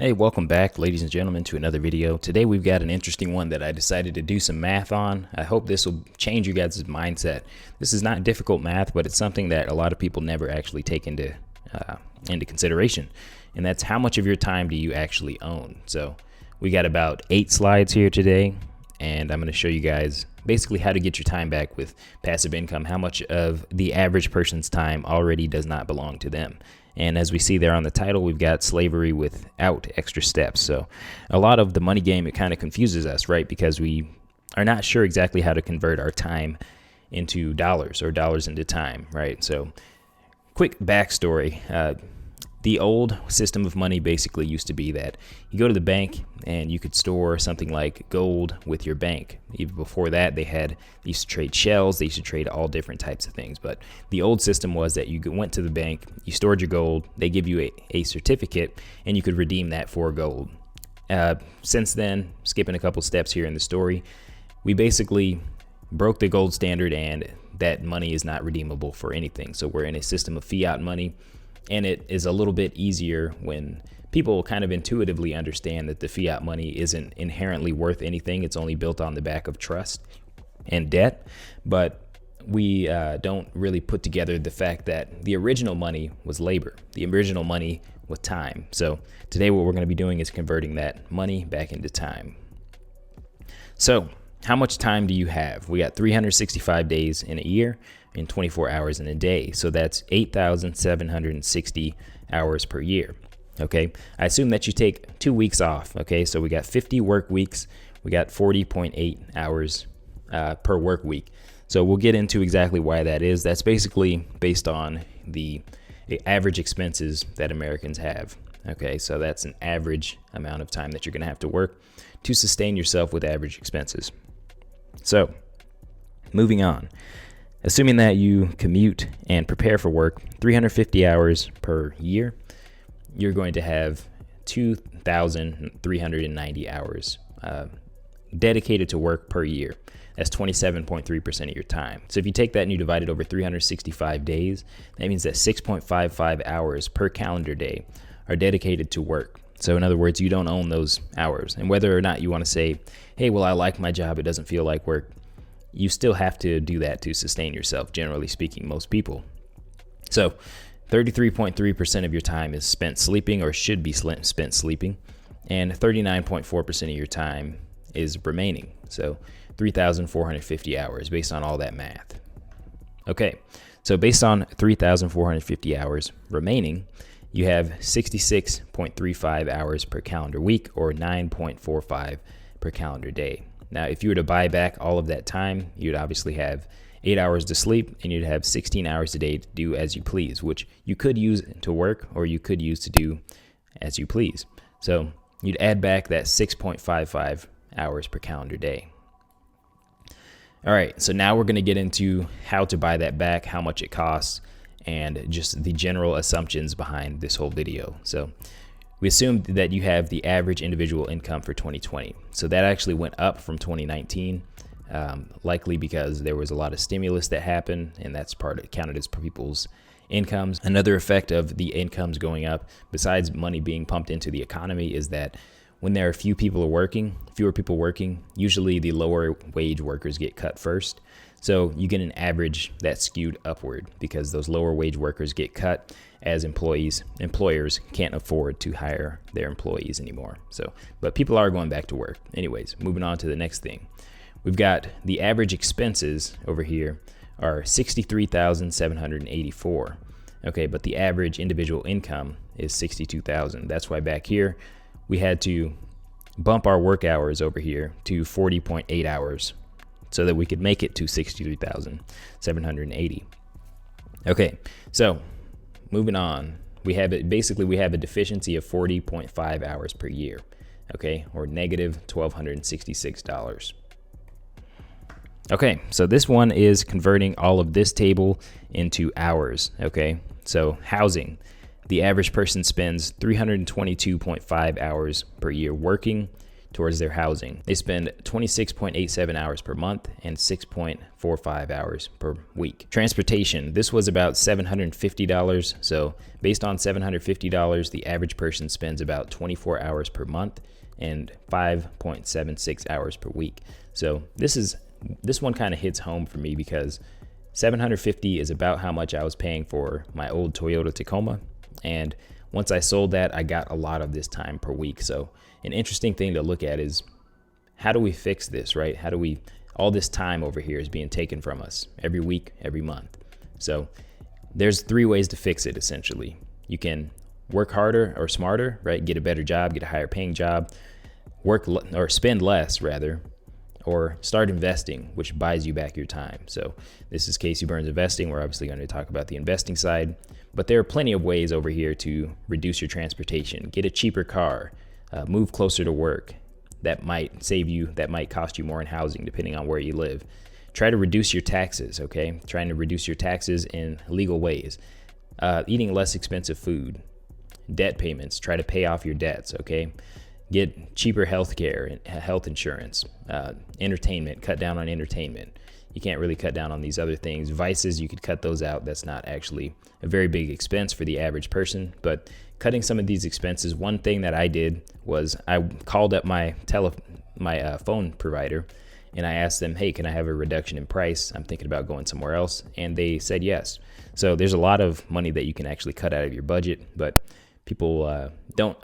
Hey, welcome back, ladies and gentlemen, to another video. Today we've got an interesting one that I decided to do some math on. I hope this will change you guys' mindset. This is not difficult math, but it's something that a lot of people never actually take into consideration, and that's how much of your time do you actually own. So we got about 8 slides here today, and I'm going to show you guys basically how to get your time back with passive income, how much of the average person's time already does not belong to them. And as we see there on the title, we've got slavery without extra steps. So a lot of the money game, it kind of confuses us, right? Because we are not sure exactly how to convert our time into dollars or dollars into time, right? So quick backstory. The old system of money basically used to be that you go to the bank and you could store something like gold with your bank. Even before that, they used to trade shells. They used to trade all different types of things. But the old system was that you went to the bank, you stored your gold, they give you a certificate, and you could redeem that for gold. Since then, skipping a couple steps here in the story, we basically broke the gold standard and that money is not redeemable for anything. So we're in a system of fiat money. And it is a little bit easier when people kind of intuitively understand that the fiat money isn't inherently worth anything. It's only built on the back of trust and debt. But we don't really put together the fact that the original money was labor. The original money was time. So today what we're going to be doing is converting that money back into time. So how much time do you have? We got 365 days in a year and 24 hours in a day. So that's 8,760 hours per year. Okay. I assume that you take 2 weeks off. Okay. So we got 50 work weeks. We got 40.8 hours per work week. So we'll get into exactly why that is. That's basically based on the average expenses that Americans have. Okay. So that's an average amount of time that you're going to have to work to sustain yourself with average expenses. So moving on. Assuming that you commute and prepare for work 350 hours per year, you're going to have 2,390 hours dedicated to work per year. That's 27.3% of your time. So if you take that and you divide it over 365 days, that means that 6.55 hours per calendar day are dedicated to work. So in other words, you don't own those hours. And whether or not you want to say, hey, well, I like my job, it doesn't feel like work, you still have to do that to sustain yourself, generally speaking, most people. So 33.3% of your time is spent sleeping or should be spent sleeping, and 39.4% of your time is remaining. So 3,450 hours based on all that math. Okay, so based on 3,450 hours remaining, you have 66.35 hours per calendar week or 9.45 per calendar day. Now, if you were to buy back all of that time, you'd obviously have 8 hours to sleep and you'd have 16 hours a day to do as you please, which you could use to work or you could use to do as you please. So you'd add back that 6.55 hours per calendar day. All right, so now we're going to get into how to buy that back, how much it costs, and just the general assumptions behind this whole video. So we assumed that you have the average individual income for 2020. So that actually went up from 2019, likely because there was a lot of stimulus that happened, and that's counted as people's incomes. Another effect of the incomes going up, besides money being pumped into the economy, is that when there are fewer people working, usually the lower wage workers get cut first. So you get an average that's skewed upward because those lower wage workers get cut as employers can't afford to hire their employees anymore. But people are going back to work. Anyways, moving on to the next thing. We've got the average expenses over here are $63,784. Okay, but the average individual income is $62,000. That's why back here we had to bump our work hours over here to 40.8 hours so that we could make it to 63,780. Okay, so moving on, we have a deficiency of 40.5 hours per year, okay, or negative $1,266. Okay, so this one is converting all of this table into hours, okay? So housing, the average person spends 322.5 hours per year working, towards their housing. They spend 26.87 hours per month and 6.45 hours per week. Transportation, this was about $750. So based on $750, the average person spends about 24 hours per month and 5.76 hours per week. So this one kind of hits home for me because $750 is about how much I was paying for my old Toyota Tacoma. And once I sold that, I got a lot of this time per week. So an interesting thing to look at is, how do we fix this, right? All this time over here is being taken from us every week, every month. So there's 3 ways to fix it, essentially. You can work harder or smarter, right? Get a better job, get a higher paying job, or spend less rather, or start investing, which buys you back your time. So this is Casey Burns Investing. We're obviously going to talk about the investing side, but there are plenty of ways over here to reduce your transportation. Get a cheaper car, move closer to work. That might save you, that might cost you more in housing depending on where you live. Try to reduce your taxes, okay? Trying to reduce your taxes in legal ways. Eating less expensive food. Debt payments, try to pay off your debts, okay? Get cheaper health care and health insurance. Entertainment, cut down on entertainment. You can't really cut down on these other things. Vices, you could cut those out. That's not actually a very big expense for the average person, but cutting some of these expenses. One thing that I did was I called up my phone provider and I asked them, hey, can I have a reduction in price? I'm thinking about going somewhere else. And they said yes. So there's a lot of money that you can actually cut out of your budget, but people don't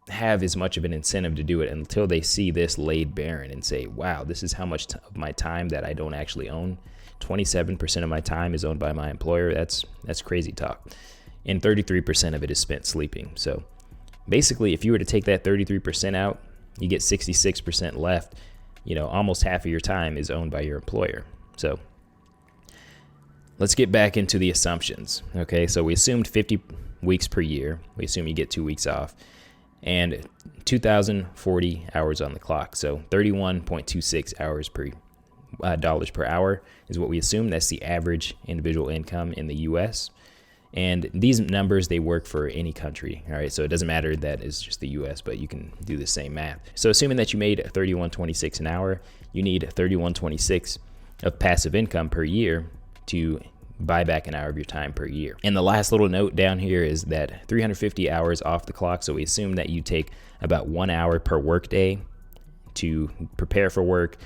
have as much of an incentive to do it until they see this laid barren and say, wow, this is how much of my time that I don't actually own. 27% of my time is owned by my employer. That's crazy talk. And 33% of it is spent sleeping. So basically, if you were to take that 33% out, you get 66% left. Almost half of your time is owned by your employer. So let's get back into the assumptions. Okay, so we assumed 50 weeks per year. We assume you get 2 weeks off. And 2,040 hours on the clock. So 31.26 hours per dollars per hour is what we assume. That's the average individual income in the U.S. And these numbers, they work for any country. All right, so it doesn't matter that it's just the U.S., but you can do the same math. So assuming that you made $31.26 an hour, you need $31.26 of passive income per year to buy back an hour of your time per year. And the last little note down here is that 350 hours off the clock. So we assume that you take about 1 hour per work day to prepare for work,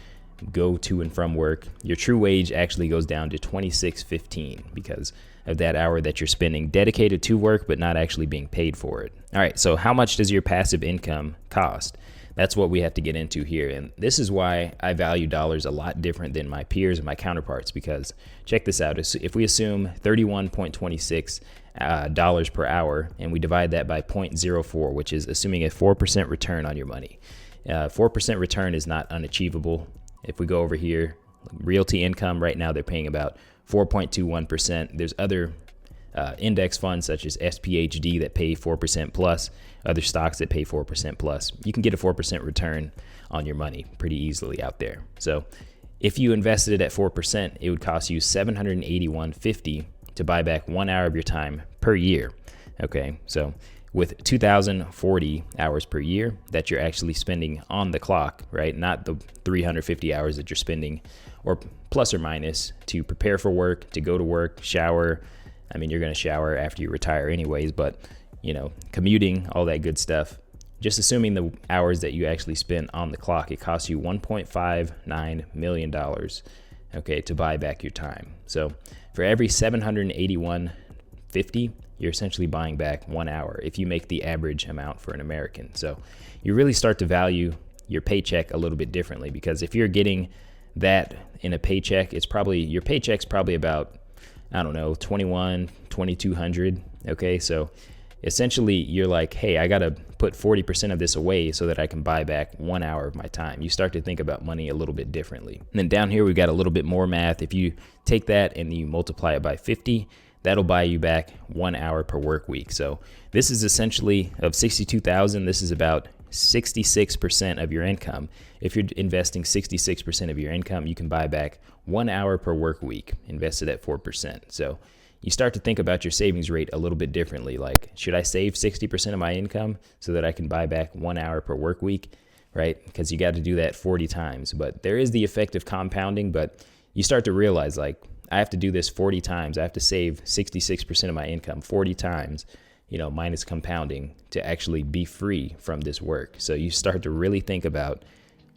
go to and from work. Your true wage actually goes down to $26.15 because of that hour that you're spending dedicated to work, but not actually being paid for it. All right, so how much does your passive income cost? That's what we have to get into here. And this is why I value dollars a lot different than my peers and my counterparts, because check this out. If we assume $31.26 dollars per hour and we divide that by 0.04, which is assuming a 4% return on your money. 4% return is not unachievable. If we go over here, realty income right now, they're paying about 4.21%. There's other index funds such as SPHD that pay 4% plus, other stocks that pay 4% plus. You can get a 4% return on your money pretty easily out there. So if you invested it at 4%, it would cost you $781.50 to buy back 1 hour of your time per year. Okay, so with 2,040 hours per year that you're actually spending on the clock, right? Not the 350 hours that you're spending, or plus or minus, to prepare for work, to go to work, shower. I mean, you're going to shower after you retire anyways, but commuting, all that good stuff. Just assuming the hours that you actually spend on the clock, it costs you $1.59 million, okay, to buy back your time. So for every $781.50, you're essentially buying back 1 hour if you make the average amount for an American. So you really start to value your paycheck a little bit differently, because if you're getting that in a paycheck, your paycheck's probably about, I don't know, $2,200. Okay, so essentially you're like, hey, I got to put 40% of this away so that I can buy back 1 hour of my time. You start to think about money a little bit differently. And then down here, we've got a little bit more math. If you take that and you multiply it by 50, that'll buy you back 1 hour per work week. So this is essentially, of 62,000, this is about 66% of your income. If you're investing 66% of your income, you can buy back 1 hour per work week invested at 4%. So you start to think about your savings rate a little bit differently. Like, should I save 60% of my income so that I can buy back 1 hour per work week? right? Because you got to do that 40 times. But there is the effect of compounding, but you start to realize, like, I have to do this 40 times. I have to save 66% of my income 40 times, you know, minus compounding, to actually be free from this work. So you start to really think about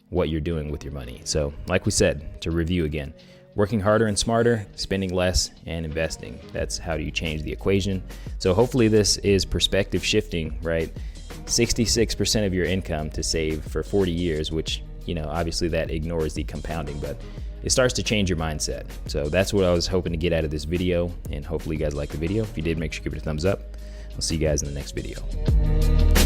what you're doing with your money. So like we said, to review again, working harder and smarter, spending less, and investing. That's how you change the equation. So hopefully this is perspective shifting, right? 66% of your income to save for 40 years, which, you know, obviously that ignores the compounding, but it starts to change your mindset. So that's what I was hoping to get out of this video, and hopefully you guys like the video. If you did, make sure you give it a thumbs up. I'll see you guys in the next video.